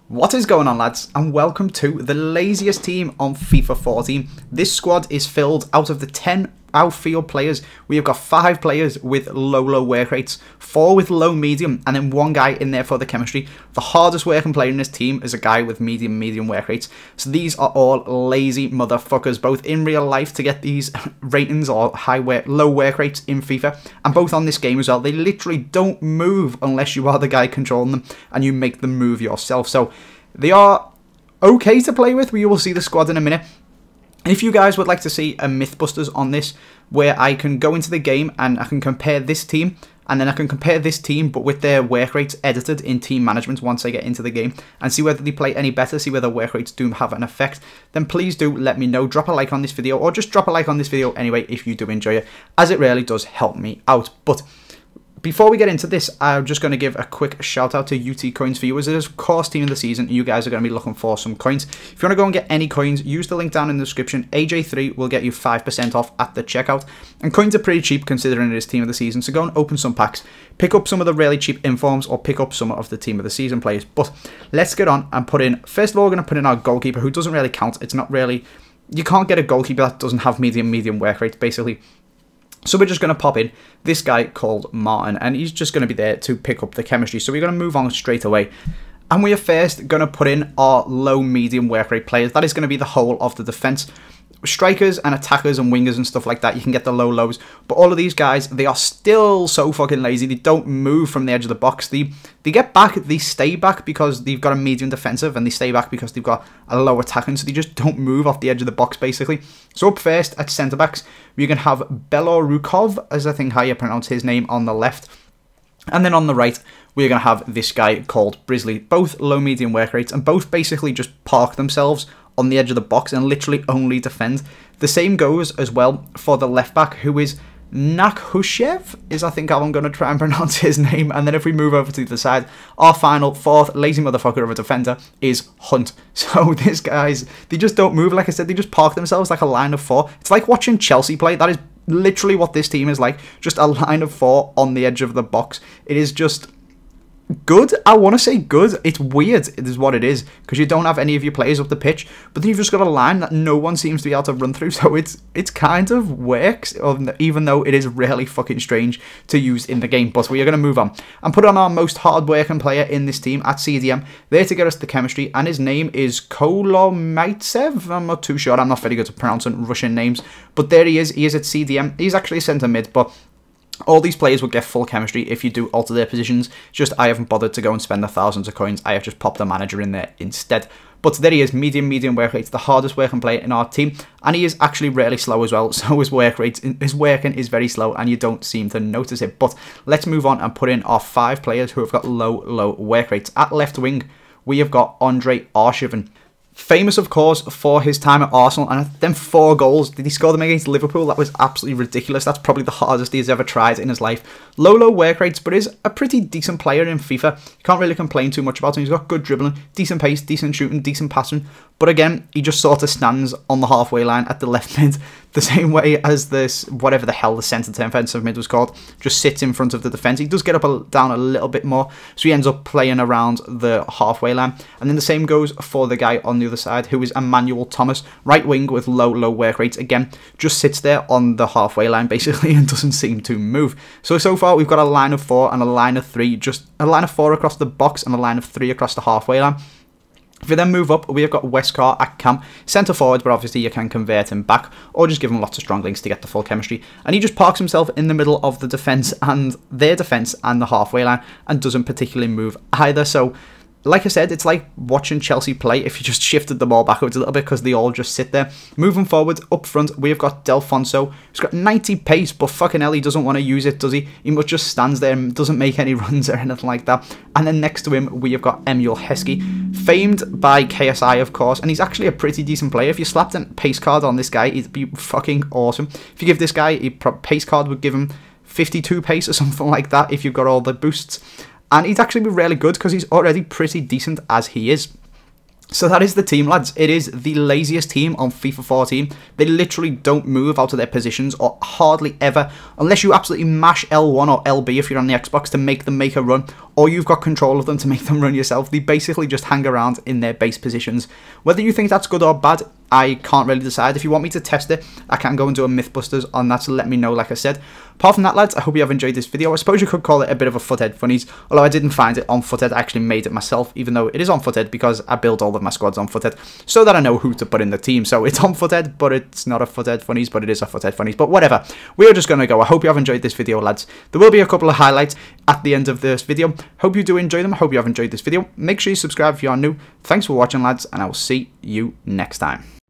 What is going on, lads, and welcome to the laziest team on FIFA 14. This squad is filled out of the 10 outfield players. We have got 5 players with low work rates, 4 with low medium, and then 1 guy in there for the chemistry. The hardest working player in this team is a guy with medium work rates. So these are all lazy motherfuckers, both in real life to get these ratings or low work rates in FIFA, and both on this game as well. They literally don't move unless you are the guy controlling them and you make them move yourself. So they are okay to play with. We will see the squad in a minute. If you guys would like to see a Mythbusters on this, where I can go into the game and I can compare this team, and then I can compare this team but with their work rates edited in team management once I get into the game, and see whether they play any better, see whether work rates do have an effect, then please do let me know. Drop a like on this video, or just drop a like on this video anyway if you do enjoy it, as it really does help me out. But before we get into this, I'm just going to give a quick shout out to UT Coins for you, as it is of course team of the season. You guys are going to be looking for some coins. If you want to go and get any coins, use the link down in the description. AJ3 will get you 5% off at the checkout, and coins are pretty cheap considering it is team of the season, so go and open some packs, pick up some of the really cheap informs, or pick up some of the team of the season players. But let's get on and put in, first of all we're going to put in our goalkeeper, who doesn't really count. It's not really, you can't get a goalkeeper that doesn't have medium work rate basically. So we're just going to pop in this guy called Martin, and he's just going to be there to pick up the chemistry. So we're going to move on straight away. And we are first going to put in our low-medium work rate players. That is going to be the whole of the defence. Strikers and attackers and wingers and stuff like that, you can get the lows. But all of these guys, they are still so fucking lazy. They don't move from the edge of the box. They get back, they stay back because they've got a medium defensive, and they stay back because they've got a low attacking, so they just don't move off the edge of the box basically. So up first at centre backs, we're going to have Belorukov, as I think how you pronounce his name, on the left. And then on the right, we're going to have this guy called Brisley. Both low-medium work rates, and both basically just park themselves on the edge of the box and literally only defend. The same goes as well for the left back, who is Nakhushev, is I think how I'm going to try and pronounce his name. And then if we move over to the side, our final fourth lazy motherfucker of a defender is Hunt. So these guys, they just don't move. Like I said, they just park themselves like a line of 4. It's like watching Chelsea play. That is literally what this team is like, just a line of 4 on the edge of the box. It is just good. I want to say good. It's weird, it is what it is, because you don't have any of your players up the pitch, but then you've just got a line that no one seems to be able to run through, so it's kind of works, even though it is really fucking strange to use in the game. But we are going to move on and put on our most hard-working player in this team at CDM, there to get us the chemistry, and his name is Kolomaitsev. I'm not too sure, I'm not very good at pronouncing Russian names, but there he is at CDM. He's actually centre mid, but all these players will get full chemistry if you do alter their positions. Just I haven't bothered to go and spend the thousands of coins. I have just popped the manager in there instead. But there he is, medium work rate, the hardest working player in our team, and he is actually really slow as well. So his working is very slow, and you don't seem to notice it. But let's move on and put in our 5 players who have got low work rates. At left wing, we have got Arsharvin. Famous, of course, for his time at Arsenal, and then 4 goals. Did he score them against Liverpool? That was absolutely ridiculous. That's probably the hardest he's ever tried in his life. Low work rates, but is a pretty decent player in FIFA. You can't really complain too much about him. He's got good dribbling, decent pace, decent shooting, decent passing. But again, he just sort of stands on the halfway line at the left mid, the same way as this, whatever the hell the centre defensive mid was called, just sits in front of the defence. He does get up down a little bit more, so he ends up playing around the halfway line. And then the same goes for the guy on the other side, who is Emmanuel Thomas, right wing with low work rates. Again, just sits there on the halfway line basically and doesn't seem to move. So far we've got a line of 4 and a line of 3, just a line of 4 across the box and a line of 3 across the halfway line. If we then move up, we have got Westcar at camp, centre forward, but obviously you can convert him back or just give him lots of strong links to get the full chemistry. And he just parks himself in the middle of the defence and their defence and the halfway line and doesn't particularly move either. So like I said, it's like watching Chelsea play if you just shifted the ball backwards a little bit, because they all just sit there. Moving forward, up front, we have got Delfonso. He's got 90 pace, but fucking hell, he doesn't want to use it, does he? He just stands there and doesn't make any runs or anything like that. And then next to him, we have got Emil Heskey, famed by KSI, of course, and he's actually a pretty decent player. If you slapped a pace card on this guy, it'd be fucking awesome. If you give this guy a pace card, would give him 52 pace or something like that if you've got all the boosts. And he'd actually be really good because he's already pretty decent as he is. So that is the team, lads. It is the laziest team on FIFA 14. They literally don't move out of their positions, or hardly ever, unless you absolutely mash L1 or LB if you're on the Xbox to make them make a run, or you've got control of them to make them run yourself. They basically just hang around in their base positions. Whether you think that's good or bad, I can't really decide. If you want me to test it, I can go and do a Mythbusters on that, so let me know, like I said. Apart from that, lads, I hope you have enjoyed this video. I suppose you could call it a bit of a Futhead Funnies, although I didn't find it on Futhead. I actually made it myself, even though it is on Futhead, because I build all of my squads on Futhead, so that I know who to put in the team. So it's on Futhead, but it's not a Futhead Funnies, but it is a Futhead Funnies. But whatever, we are just going to go. I hope you have enjoyed this video, lads. There will be a couple of highlights at the end of this video. Hope you do enjoy them. I hope you have enjoyed this video. Make sure you subscribe if you are new. Thanks for watching, lads, and I will see you next time.